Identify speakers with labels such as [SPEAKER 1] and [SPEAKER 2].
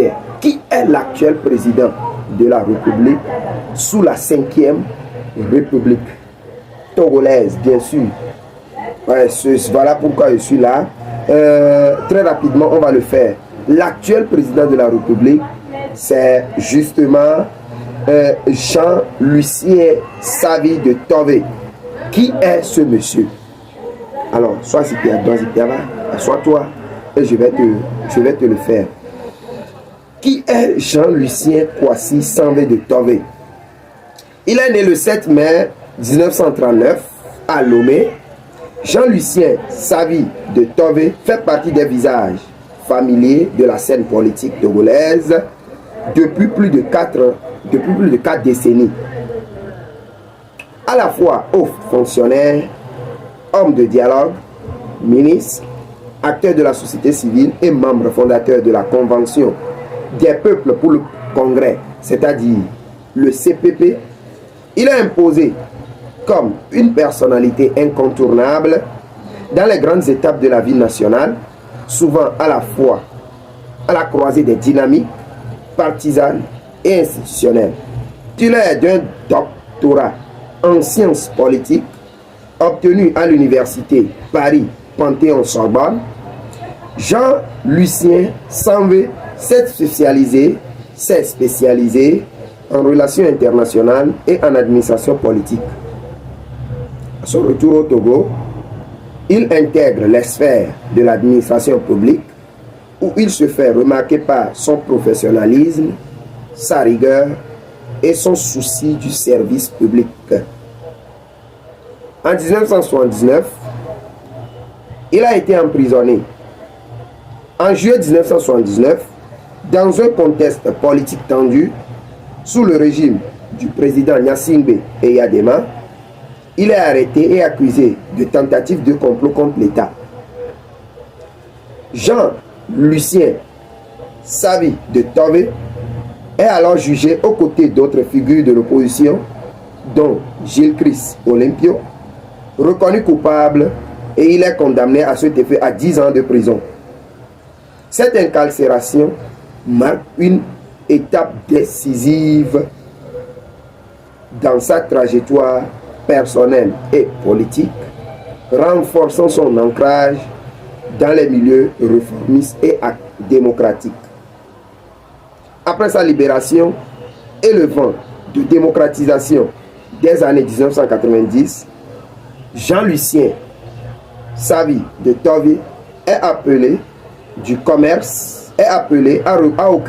[SPEAKER 1] militaire. Qui est l'actuel président de la République sous la 5e République togolaise, bien sûr. Ouais, voilà pourquoi je suis là. Très rapidement, on va le faire. L'actuel président de la République, c'est justement Jean-Lucien Savy de Tové. Qui est ce monsieur? Alors, soit sois-toi et je vais te le faire. Qui est Jean-Lucien Kwasi Savy de Tové? Il est né le 7 mai 1939 à Lomé. Jean-Lucien Savy de Tové fait partie des visages familiers de la scène politique togolaise depuis plus de 4 décennies. À la fois haut fonctionnaire, homme de dialogue, ministre, acteur de la société civile et membre fondateur de la Convention des peuples pour le Congrès, c'est-à-dire le CPP, il a imposé comme une personnalité incontournable dans les grandes étapes de la vie nationale, souvent à la fois à la croisée des dynamiques partisanes et institutionnelles. Titulaire d'un doctorat en sciences politiques obtenu à l'université Paris Panthéon-Sorbonne, Jean-Lucien Savy s'est spécialisé en relations internationales et en administration politique. À son retour au Togo, il intègre les sphères de l'administration publique où il se fait remarquer par son professionnalisme, sa rigueur et son souci du service public. En 1979, il a été emprisonné. En juillet 1979, dans un contexte politique tendu, sous le régime du président Gnassingbé Eyadema, il est arrêté et accusé de tentative de complot contre l'État. Jean-Lucien Savy de Tové est alors jugé aux côtés d'autres figures de l'opposition, dont Gilles Chris Olympio, reconnu coupable, et il est condamné à cet effet à 10 ans de prison. Cette incarcération marque une étape décisive dans sa trajectoire personnelle et politique, renforçant son ancrage dans les milieux réformistes et démocratiques. Après sa libération et le vent de démocratisation des années 1990, Jean-Lucien Savy de Tové est appelé à